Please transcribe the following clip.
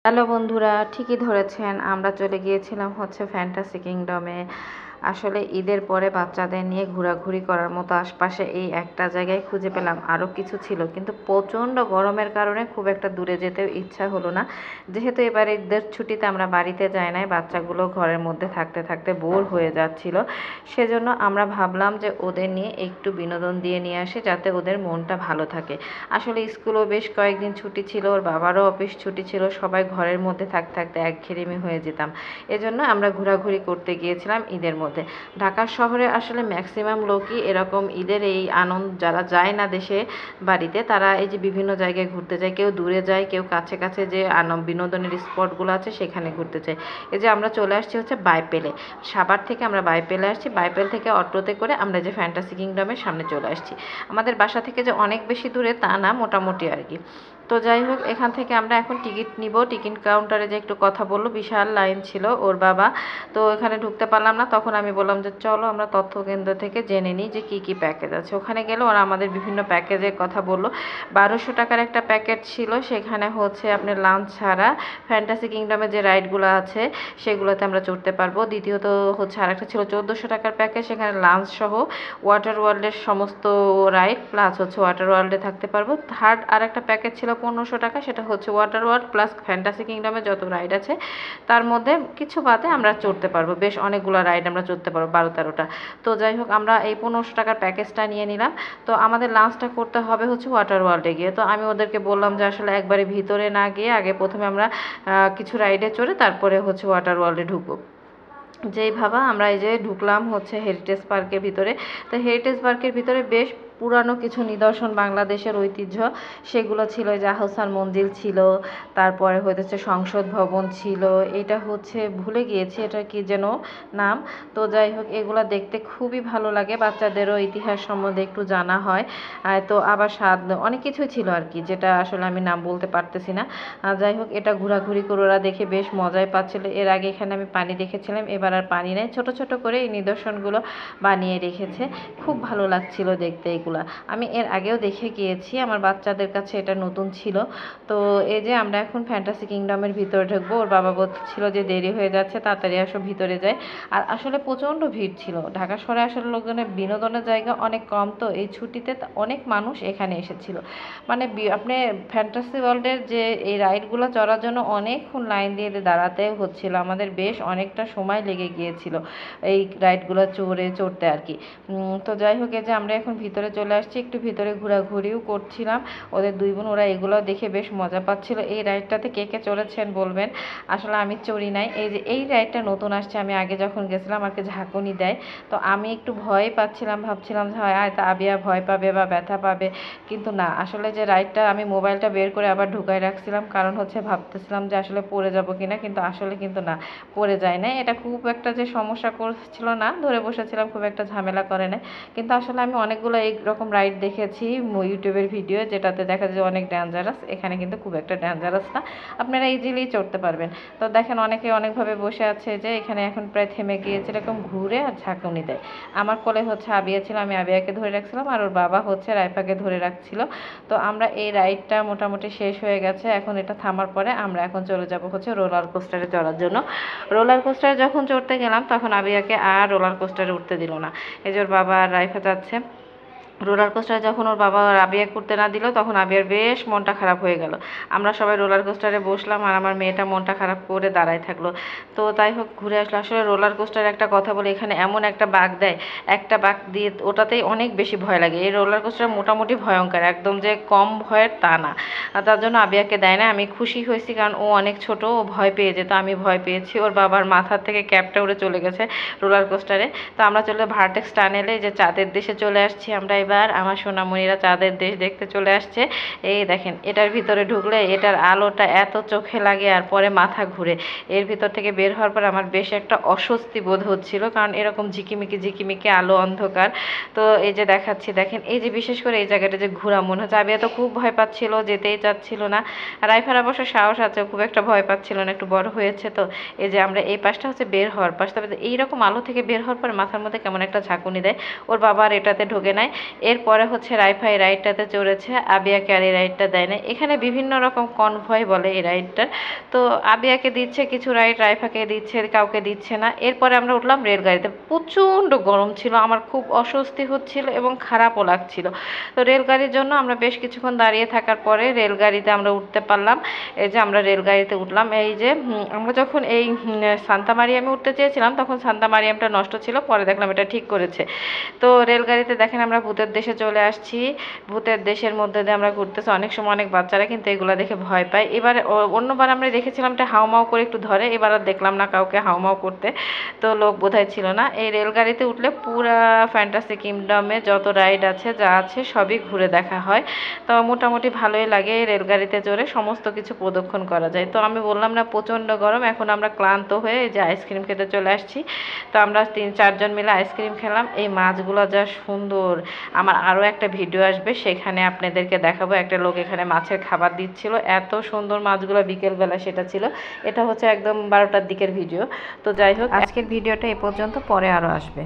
Hello বন্ধুরা, ঠিকই ধরেছেন। আমরা চলে গিয়েছিলাম হচ্ছে ফ্যান্টাসি কিংডমে। আসলে ঈদের পরে বাচ্চাদের নিয়ে ঘোরাঘুরি করার মতো আশপাশে এই একটা জায়গায় খুঁজে পেলাম। আরও কিছু ছিল, কিন্তু প্রচণ্ড গরমের কারণে খুব একটা দূরে যেতেও ইচ্ছা হলো না। যেহেতু এবার ঈদের ছুটিতে আমরা বাড়িতে যাই নাই, বাচ্চাগুলো ঘরের মধ্যে থাকতে থাকতে বোর হয়ে যাচ্ছিল। সেজন্য আমরা ভাবলাম যে ওদের নিয়ে একটু বিনোদন দিয়ে নিয়ে আসি, যাতে ওদের মনটা ভালো থাকে। আসলে স্কুলও বেশ কয়েকদিন ছুটি ছিল, ওর বাবারও অফিস ছুটি ছিল, সবাই ঘরের মধ্যে থাকতে থাকতে একঘেয়েমি হয়ে যেতাম। এজন্য আমরা ঘোরাঘুরি করতে গিয়েছিলাম ঈদের মধ্যে। ঢাকা শহরে আসলে ম্যাক্সিমাম লোকই এরকম ঈদের এই আনন্দ, যারা যায় না দেশে বাড়িতে, তারা এই যে বিভিন্ন জায়গায় ঘুরতে যায়, কেউ দূরে যায়, কেউ কাছে কাছে যে বিনোদনের স্পটগুলো আছে সেখানে ঘুরতে যায়। এই যে আমরা চলে আসছি হচ্ছে বাইপেলে, সাভার থেকে আমরা বাইপেলে আসছি। বাইপেল থেকে অটোতে করে আমরা যে ফ্যান্টাসি কিংডমের সামনে চলে আসছি। আমাদের বাসা থেকে যে অনেক বেশি দূরে তা না, মোটামুটি আর কি। তো যাই হোক, এখান থেকে আমরা এখন টিকিট নিব। টিকিট কাউন্টারে যে একটু কথা বললো, বিশাল লাইন ছিল ওর বাবা। তো এখানে ঢুকতে পারলাম না। তখন আমি বললাম যে চলো আমরা তথ্য কেন্দ্র থেকে জেনে নিই যে কি প্যাকেজ আছে। ওখানে গেলে ওরা আমাদের বিভিন্ন প্যাকেজের কথা বললো। 1200 টাকার একটা প্যাকেজ ছিল, সেখানে হচ্ছে আপনার লাঞ্চ ছাড়া ফ্যান্টাসি কিংডমে যে রাইডগুলো আছে সেগুলোতে আমরা চড়তে পারবো। দ্বিতীয়ত হচ্ছে আরেকটা ছিল 1400 টাকার প্যাকেজ, সেখানে লাঞ্চ সহ ওয়াটার ওয়ার্ল্ডের সমস্ত রাইড প্লাস হচ্ছে ওয়াটার ওয়ার্ল্ডে থাকতে পারবো। থার্ড আরেকটা প্যাকেজ ছিল 1500 টাকা, সেটা হচ্ছে ওয়াটার ওয়ার্ল্ড প্লাস ফ্যান্টাসি কিংডমে যত রাইড আছে তার মধ্যে কিছু বাদে আমরা চড়তে পারবো। বেশ অনেকগুলো রাইড আমরা চড়তে পারবো, 12-13টা। তো যাই হোক, আমরা এই 1500 টাকার প্যাকেজটা নিয়ে নিলাম। তো আমাদের লাঞ্চটা করতে হবে হচ্ছে ওয়াটার ওয়ার্ল্ডে গিয়ে। তো আমি ওদেরকে বললাম যে আসলে একবারে ভিতরে না গিয়ে আগে প্রথমে আমরা কিছু রাইডে চড়ে তারপরে হচ্ছে ওয়াটার ওয়ার্ল্ডে ঢুকবো। যেই ভাবা আমরা এই যে ঢুকলাম হচ্ছে হেরিটেজ পার্কের ভিতরে। তো হেরিটেজ পার্কের ভিতরে বেশ পুরানো কিছু নিদর্শন, বাংলাদেশের ঐতিহ্য, সেগুলো ছিল। যে আহসান মঞ্জিল ছিল, তারপরে হচ্ছে সংসদ ভবন ছিল, এটা হচ্ছে ভুলে গিয়েছি এটা কি যেন নাম। তো যাই হোক, এগুলো দেখতে খুবই ভালো লাগে, বাচ্চাদেরও ইতিহাস সম্বন্ধে একটু জানা হয়। তো আবার স্বাদ অনেক কিছুই ছিল আর কি, যেটা আসলে আমি নাম বলতে পারতেছি না। যাই হোক, এটা ঘোরাঘুরি করে ওরা দেখে বেশ মজাই পাচ্ছিল। এর আগে এখানে আমি পানি দেখেছিলাম, এবার আর পানি নেই, ছোট ছোট করে এই নিদর্শনগুলো বানিয়ে রেখেছে। খুব ভালো লাগছিল দেখতে এগুলা। আমি এর আগেও দেখে গিয়েছি, আমার বাচ্চাদের কাছে এটা নতুন ছিল। তো এই যে আমরা এখন ফ্যান্টাসি কিংডমের ভিতরে ঢুকবো। ওর বাবা বলছিল যে দেরি হয়ে যাচ্ছে, তাড়াতাড়ি আসো ভিতরে যাই। আর আসলে প্রচণ্ড ভিড় ছিল। ঢাকা শহরে আসলে লোকজনের বিনোদনের জায়গা অনেক কম, তো এই ছুটিতে অনেক মানুষ এখানে এসেছিল। মানে আপনি ফ্যান্টাসি ওয়ার্ল্ডের যে এই রাইডগুলো চড়ার জন্য অনেকক্ষণ লাইন দিয়ে দাঁড়াতে হচ্ছিল, আমাদের বেশ অনেকটা সময় লেগে গিয়েছিল এই রাইডগুলো চড়তে আর কি। তো যাই হোক, এই যে আমরা এখন ভিতরে চলে আসছি, একটু ভিতরে ঘোরাঘুরিও করছিলাম। ওদের দুই বোন ওরা এগুলো দেখে বেশ মজা পাচ্ছিল। এই রাইডটাতে কে কে চড়েছেন বলবেন। আসলে আমি চড়ি নাই। এই যে এই রাইডটা নতুন আসছে, আমি আগে যখন গেছিলাম আর কি ঝাঁকুনি দেয়, তো আমি একটু ভয় পাচ্ছিলাম, ভাবছিলাম যে হয় তা আবিয়া ভয় পাবে বা ব্যথা পাবে, কিন্তু না। আসলে যে রাইডটা, আমি মোবাইলটা বের করে আবার ঢুকাই রাখছিলাম, কারণ হচ্ছে ভাবতেছিলাম যে আসলে পড়ে যাব কিনা, কিন্তু আসলে কিন্তু না, পড়ে যায় না। এটা খুব একটা যে সমস্যা করছিল না, ধরে বসেছিলাম, খুব একটা ঝামেলা করে না। কিন্তু আসলে আমি অনেকগুলো এইরকম রাইড দেখেছি ইউটিউবের ভিডিও, যেটাতে দেখা যায় অনেক ডেঞ্জারাস। এখানে কিন্তু খুব একটা ডেঞ্জারাস না, আপনারা ইজিলি চড়তে পারবেন। তো দেখেন অনেকে অনেকভাবে বসে আছে, যে এখানে এখন প্রায় থেমে গিয়েছে, এরকম ঘুরে আর ঝাঁকুনি দেয়। আমার কোলে হচ্ছে আবিয়া ছিল, আমি আবিয়াকে ধরে রাখছিলাম, আর ওর বাবা হচ্ছে রাইফাকে ধরে রাখছিল। তো আমরা এই রাইডটা মোটামুটি শেষ হয়ে গেছে। এখন এটা থামার পরে আমরা এখন চলে যাব হচ্ছে রোলার কোস্টারে চড়ার জন্য। রোলার কোস্টারে যখন চড়তে গেলাম, তখন আবিয়াকে আর রোলার কোস্টারে উঠতে দিল না। এই যে ওর বাবা আর রাইফা যাচ্ছে রোলার কোস্টারে। যখন ওর বাবা আবিয়া করতে না দিল, তখন আবিয়ার বেশ মনটা খারাপ হয়ে গেল। আমরা সবাই রোলার কোস্টারে বসলাম, আর আমার মেয়েটা মনটা খারাপ করে দাঁড়ায় থাকলো। তো তাই হোক, ঘুরে আসলো। আসলে রোলার কোস্টারে একটা কথা বলে, এখানে এমন একটা বাঁক দেয়, একটা বাঁক দিয়ে ওটাতেই অনেক বেশি ভয় লাগে। এই রোলার কোস্টার মোটামুটি ভয়ঙ্কর, একদম যে কম ভয়ের তা না। আর তার জন্য আবিয়াকে দেয় না। আমি খুশি হয়েছি, কারণ ও অনেক ছোট, ও ভয় পেয়ে যেত, আমি ভয় পেয়েছি। ওর বাবার মাথার থেকে ক্যাপটা উড়ে চলে গেছে রোলার কোস্টারে। তো আমরা চলে ভার্টেক্স টানেলে, যে চাঁদের দেশে চলে আসছি আমরা। এবার আমার সোনামণিরা চাঁদের দেশ দেখতে চলে আসছে। এই দেখেন, এটার ভিতরে ঢুকলে এটার আলোটা এত চোখে লাগে, আর পরে মাথা ঘুরে। এর ভিতর থেকে বের হওয়ার পর আমার বেশ একটা অস্বস্তি বোধ হচ্ছিল, কারণ এরকম ঝিকিমিকি ঝিকিমিকি আলো, অন্ধকার। তো এই যে দেখাচ্ছি, দেখেন এই যে বিশেষ করে এই জায়গাটা যে ঘোরা মনে হচ্ছে। আবিয়া তো খুব ভয় পাচ্ছিল, যেতেই চাচ্ছিল না। আর রাইফার অবশ্য সাহস আছে, খুব একটা ভয় পাচ্ছিল না, একটু বড় হয়েছে তো। এই যে আমরা এই পাশটা হচ্ছে বের হওয়ার পাশ, তবে এইরকম আলো থেকে বের হওয়ার পর মাথার মধ্যে কেমন একটা ঝাঁকুনি দেয়। ওর বাবা আর এটাতে ঢোকে নাই। এরপরে হচ্ছে রাইফা এই রাইডটাতে চড়েছে, আবিয়াকে আর এই রাইডটা দেয় না। এখানে বিভিন্ন রকম কনভয় বলে এই রাইডটার। তো আবিয়াকে দিচ্ছে কিছু রাইড, রাইফাকে দিচ্ছে, কাউকে দিচ্ছে না। এরপরে আমরা উঠলাম রেলগাড়িতে। প্রচণ্ড গরম ছিল, আমার খুব অস্বস্তি হচ্ছিল এবং খারাপও লাগছিল। তো রেলগাড়ির জন্য আমরা বেশ কিছুক্ষণ দাঁড়িয়ে থাকার পরে রেলগাড়িতে আমরা উঠতে পারলাম। এই যে আমরা রেলগাড়িতে উঠলাম। এই যে আমরা যখন এই সান্তা মারিয়ামে উঠতে চেয়েছিলাম তখন সান্তা মারিয়ামটা নষ্ট ছিল, পরে দেখলাম এটা ঠিক করেছে। তো রেলগাড়িতে দেখেন আমরা ভূতের দেশে চলে আসছি। ভূতের দেশের মধ্যে দিয়ে আমরা ঘুরতেছি। অনেক সময় অনেক বাচ্চারা কিন্তু এগুলো দেখে ভয় পায়। এবার অন্যবার আমরা দেখেছিলাম এটা হাউমাউ করে একটু ধরে, এবার আর দেখলাম না কাউকে হাউমাউ করতে। তো লোক বোধহয় ছিল না। এই রেলগাড়িতে উঠলে পুরা ফ্যান্টাসি কিংডমে যত রাইড আছে যা আছে সবই ঘুরে দেখা হয়। তো মোটামুটি ভালোই লাগে এই রেলগাড়িতে চড়ে, সমস্ত কিছু প্রদক্ষিণ করা যায়। তো আমি বললাম না প্রচণ্ড গরম, এখন আমরা ক্লান্ত হয়ে এই যে আইসক্রিম খেতে চলে আসছি। তো আমরা 3-4 জন মিলে আইসক্রিম খেলাম। এই মাছগুলো যা সুন্দর, আমার আরও একটা ভিডিও আসবে সেখানে আপনাদেরকে দেখাবো। একটা লোক এখানে মাছের খাবার দিচ্ছিল, এত সুন্দর মাছগুলো বিকেলবেলা সেটা ছিল। এটা হচ্ছে একদম 12টার দিকের ভিডিও। তো যাই হোক, আজকের ভিডিওটা এ পর্যন্ত, পরে আরও আসবে।